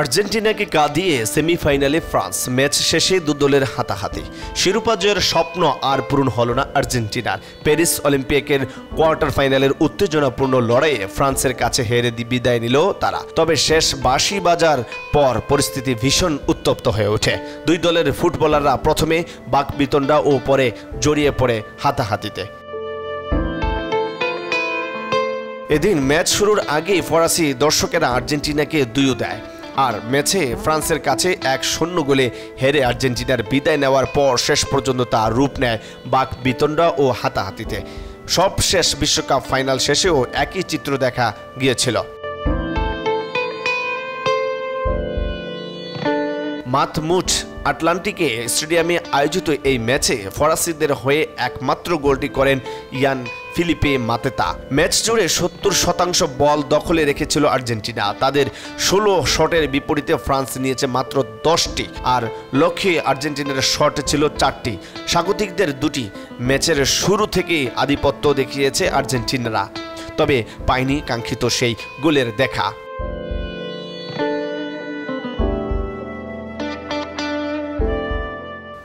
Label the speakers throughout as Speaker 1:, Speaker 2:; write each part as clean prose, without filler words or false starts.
Speaker 1: আর্জেন্টিনাকে কাঁদিয়ে সেমিফাইনালে ফ্রান্স, ম্যাচ শেষে দু দলের হাতাহাতি। শিরোপা জয়ের স্বপ্ন আর পূরণ হল না আর্জেন্টিনার। প্যারিস অলিম্পিকের কোয়ার্টার ফাইনালের উত্তেজনাপূর্ণ লড়াইয়ে ফ্রান্সের কাছে হেরে বিদায় নিল তারা। তবে শেষ বাঁশি বাজার পর পরিস্থিতি ভীষণ উত্তপ্ত হয়ে ওঠে। দুই দলের ফুটবলাররা প্রথমে বাকবিতণ্ডা ও পরে জড়িয়ে পড়ে হাতাহাতিতে। এদিন ম্যাচ শুরুর আগেই ফরাসি দর্শকেরা আর্জেন্টিনাকে 2 দেয়। আর ম্যাচে ফ্রান্সের কাছে 1-0 গোলে হেরে আর্জেন্টিনার বিদায় নেওয়ার পর শেষ পর্যন্ত তা রূপ নেয় বাকবিতণ্ডা ও হাতাহাতিতে। সব শেষ বিশ্বকাপ ফাইনাল শেষেও একই চিত্র দেখা গিয়েছিল। মাতমুট আটলান্টিকে স্টেডিয়ামে আয়োজিত এই ম্যাচে ফরাসিদের হয়ে একমাত্র গোলটি করেন ইয়ান ফিলিপে মাতেতা। ম্যাচ জুড়ে 70% বল দখলে রেখেছিল আর্জেন্টিনা। তাদের 16 শটের বিপরীতে ফ্রান্স নিয়েছে মাত্র 10টি, আর লক্ষ্যে আর্জেন্টিনার শট ছিল 4টি। স্বাগতিকদের 2টি। ম্যাচের শুরু থেকেই আধিপত্য দেখিয়েছে আর্জেন্টিনারা, তবে পায়নি কাঙ্ক্ষিত সেই গোলের দেখা।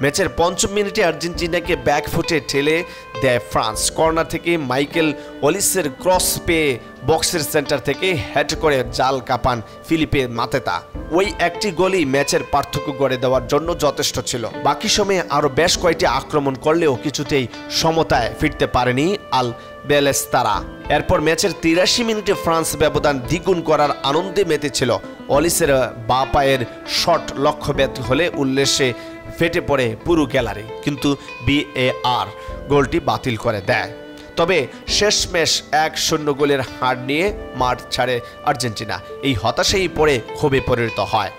Speaker 1: ম্যাচের 5ম মিনিটে আর্জেন্টিনাকে ব্যাকফুটে ঠেলে দেয় ফ্রান্স। কর্নার থেকে মাইকেল ওলিসের ক্রস পেয়ে বক্সের সেন্টার থেকে হেড করে জাল কাপান ফিলিপে মাতেতা। ওই একটি গোলই ম্যাচের পার্থক্য গড়ে দেওয়ার জন্য যথেষ্ট ছিল। বাকি সময়ে আরও বেশ কয়েকটি আক্রমণ করলেও কিছুতেই সমতায় ফিরতে পারেনি আল বেলেস্তারা। এরপর ম্যাচের 83 মিনিটে ফ্রান্স ব্যবধান দ্বিগুণ করার আনন্দে মেতেছিল। ওলিসের বাঁ পায়ের শট লক্ষ্যভেদ হলে উল্লেসে ফেটে পড়ে পুরো গ্যালারি, কিন্তু VAR গোলটি বাতিল করে দেয়। তবে শেষমেশ 1-0 গোলের হার নিয়ে মাঠ ছাড়ে আর্জেন্টিনা। এই হতাশাই পরে ক্ষোভে পরিণত হয়।